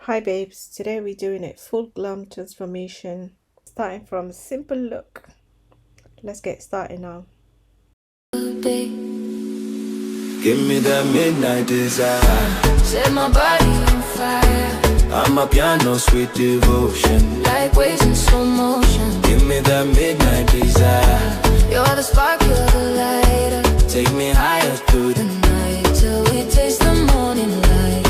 Hi babes, today we're doing a full glam transformation, starting from a simple look. Let's get started now. Give me that midnight desire. Set my body on fire. I'm a piano, sweet devotion. Like waves in slow motion. Give me that midnight desire. You're the spark, you're the lighter. Take me higher through the night till we taste the morning light.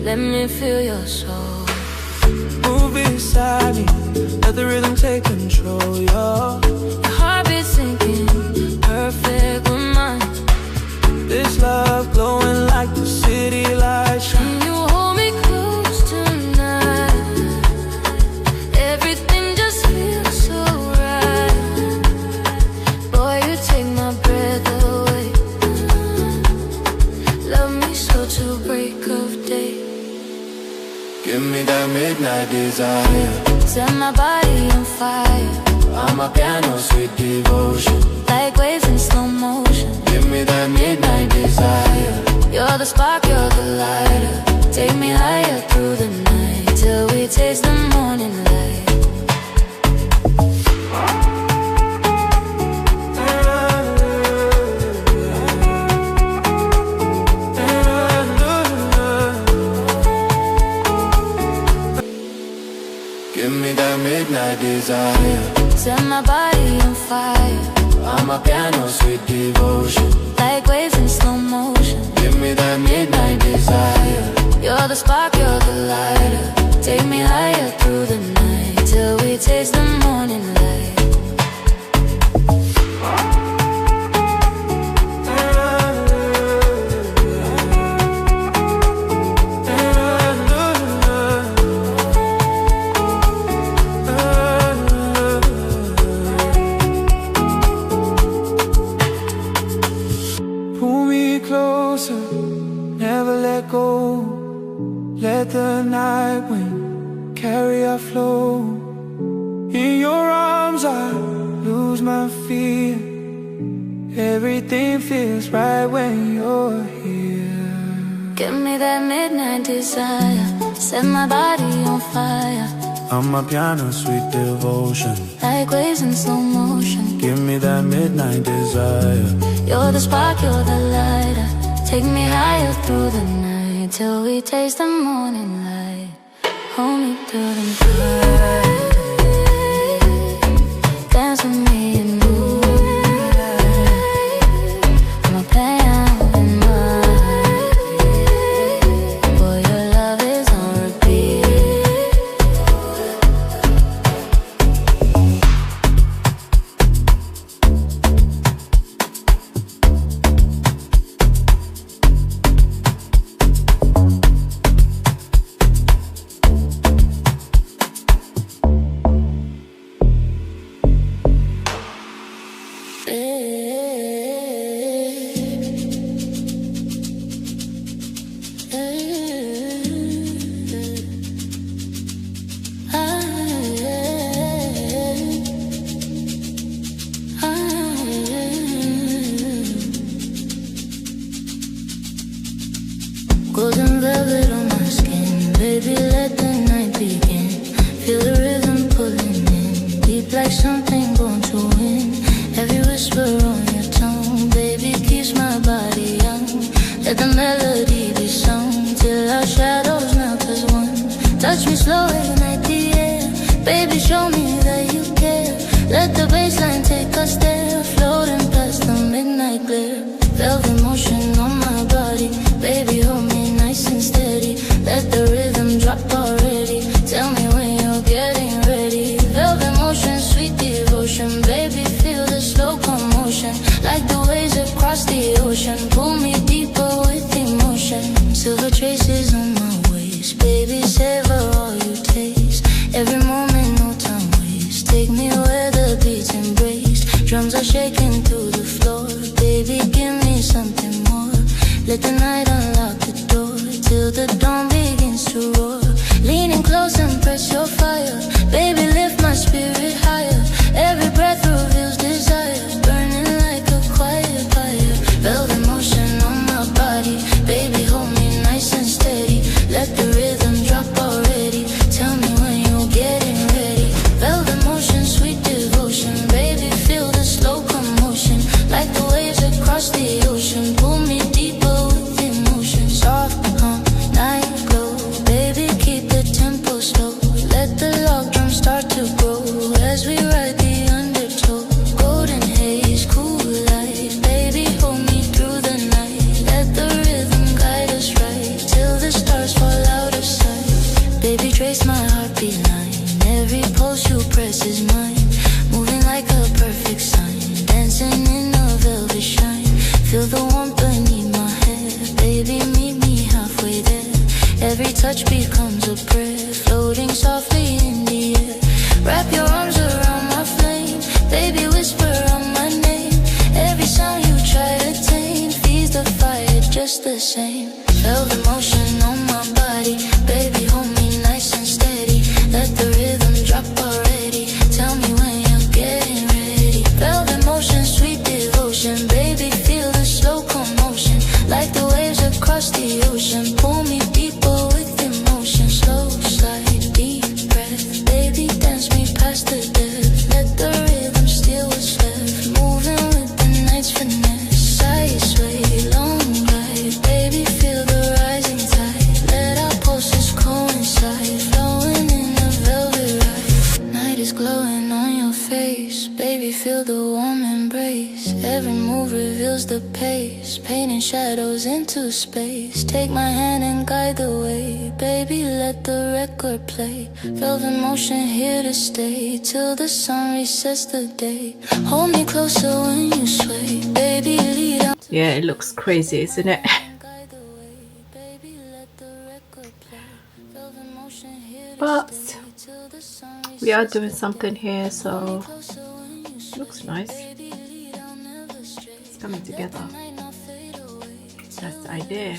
Let me feel your soul. Move beside me, let the rhythm take control, yo. Your heartbeat sinking, perfect with mine. This love glowing like the city lights. Can you hold me close tonight? Everything just feels so right. Boy, you take my breath away. Love me so till break of day. Give me that midnight desire. Set my body on fire. I'm a piano, sweet devotion. Like waves in slow motion. Give me that midnight desire. You're the spark, you're the lighter. Take me higher through the night till we taste the morning light. Give me that midnight desire. Set my body on fire. I'm a piano, sweet devotion. Like waves in slow motion. Give me that midnight desire. You're the spark, you're the lighter. Take me higher through the night till we taste the morning light. Never let go. Let the night wind carry our flow. In your arms I lose my fear. Everything feels right when you're here. Give me that midnight desire. Set my body on fire. I'm a piano, sweet devotion. Like waves in slow motion. Give me that midnight desire. You're the spark, you're the lighter. Take me higher through the night till we taste the morning light. Hold me through the night. Dance with me and moonlight. I'ma play out in mind. Boy, your love is on repeat. Golden velvet on my skin. Baby, let the night begin. Feel the rhythm pulling in. Deep like something born to win. Every whisper on your tongue, baby, keeps my body young. Let the melody be sung till our shadows melt as one. Touch me slow, ignite the air. Baby, show me that you care. Let the bassline take us there. Floating past the midnight glare. Velvet motion on my body. Baby, hold me nice and steady. Let the rhythm drop already. Tell me when you're getting ready. Velvet motion, sweet devotion. Baby, feel the slow commotion. Like the waves across the ocean. Pull me deeper with emotion. Silver traces on my waist. Baby, savor all you taste. Every moment, no time waste. Take me where the beats embrace. Drums are shaking through the floor. Baby, give me Let the night unlock the door till the dawn begins to roar. Leaning close and press your fire. Baby, lift my spirit higher. Every breath reveals desire, burning like a quiet fire. Velvet motion on my body. Baby, hold me nice and steady. Let the rhythm drop already. Tell me when you're getting ready. Velvet motion, sweet devotion. Baby, feel the slow commotion. Like the waves across the ocean. Pull me deeper with emotion. Soft night glow. Baby, keep the tempo slow. Let the log drum start to grow as we ride the undertow. Golden haze, cool light. Baby, hold me through the night. Let the rhythm guide us right till the stars fall out of sight. Baby, trace my heartbeat line. Every pulse you press is mine. Moving like a perfect sign. Dancing in a velvet shine. Feel the warmth beneath my hair. Baby, meet me halfway there. Every touch becomes a prayer. Floating softly in the air. Wrap your arms around my flame. Baby, whisper out my name. Every sound you try to tame feeds the fire just the same. Velvet motion on my body. Baby, hold me nice and steady. Let the rhythm drop already. Tell me when you're getting ready. Velvet motion, sweet devotion. Baby, feel the slow commotion. Like the waves across the ocean. Pull me deeper with emotion. Slow slide, deep breath. Baby, dance me past the death. Let the rhythm steal what's left. Moving with the night's finesse. Side sway, long ride. Baby, feel the rising tide. Let our pulses coincide. Flowing in a velvet ride. Night is glowing on your face. Baby, feel the warm embrace. Every move reveals the pace. Painting shadows into space. Take my hand and guide the way. Baby, let the record play. Velvet motion here to stay till the sun resets the day. Hold me closer when you sway. Baby, lead on. Yeah, it looks crazy, isn't it? Guide the way. Baby, let the record play. Velvet motion here to But stay till the sun we are resets doing the something here, so closer when you sway. looks nice. Baby, lead on, never stray. It's coming together. Night not fade away. That's the idea.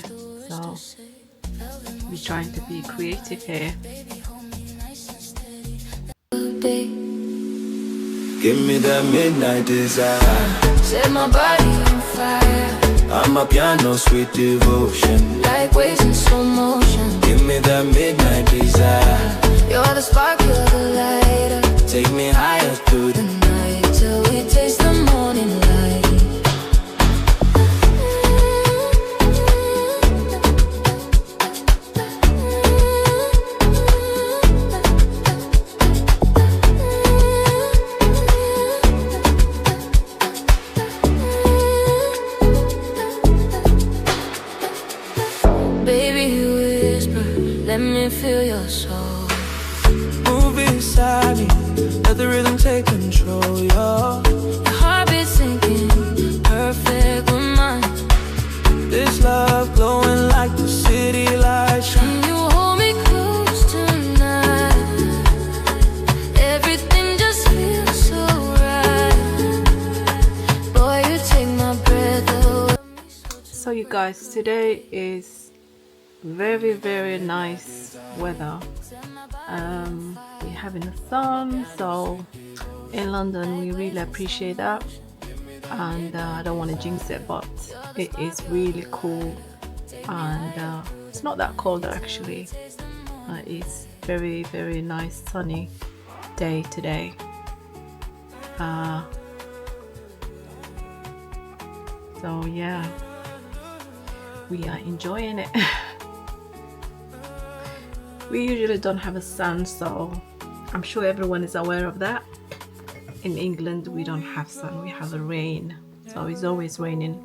So we're trying to be creative here. Give me that midnight desire. Set my body on fire. I'm a piano, sweet devotion. Like waves in slow motion. Give me that midnight desire. You're the spark, you're the lighter. Take me higher through the Night till we taste the morning light. Baby, whisper, let me feel your soul. move beside me. Let the rhythm take control, yo. Your heartbeat sinking, perfect with mine. This love glowing like the city lights. Can you hold me close tonight? Everything just feels so right. Boy, you take my breath away. So you guys, today is very nice weather. We're having the sun, so in London we really appreciate that. And I don't want to jinx it, but it is really cool, and it's not that cold actually. It's very nice sunny day today. So yeah, we are enjoying it. We usually don't have a sun, so I'm sure everyone is aware of that. In England we don't have sun, we have a rain, so it's always raining.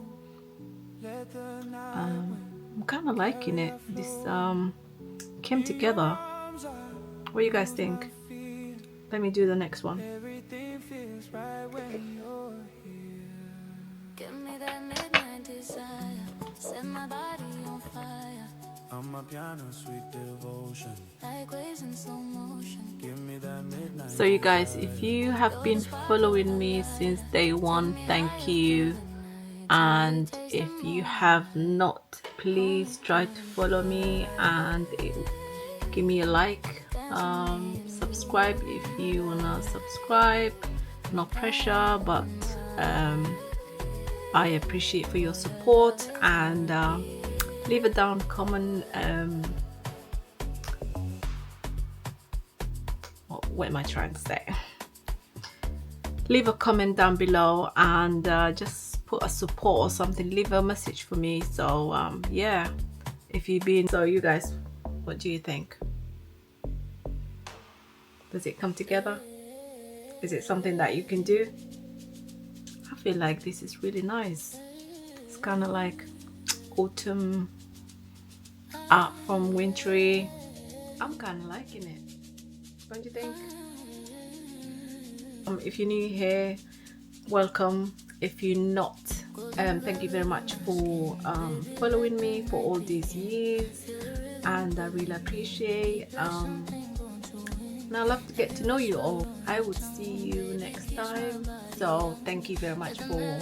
I'm kind of liking it. This came together. What do you guys think? Let me do the next one. Give me that midnight desire. Set my body on fire. I'm a piano, sweet devotion. Like waves in slow motion. Give me that midnight. So you guys, if you have been following me since day one, thank you. and if you have not, please try to follow me and give me a like, subscribe if you wanna subscribe. No pressure, but I appreciate for your support, and leave a down comment. What am I trying to say? Leave a comment down below and just put a support or something. Leave a message for me. So yeah, if you've been, so you guys, what do you think? Does it come together? Is it something that you can do? I feel like this is really nice. It's kind of like autumn out from wintry. I'm kind of liking it. Don't you think? If you're new here, welcome. If you're not, thank you very much for following me for all these years, and I really appreciate. And I love to get to know you all. I will see you next time. So thank you very much for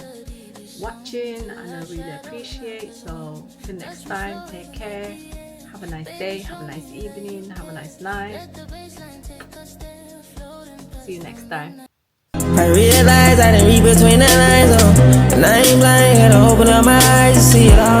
watching, and I really appreciate. So till next time, take care. Have a nice day, have a nice evening, have a nice night. See you next time. I realize I didn't read between the lines, and I ain't blind, had to open up my eyes to see it all.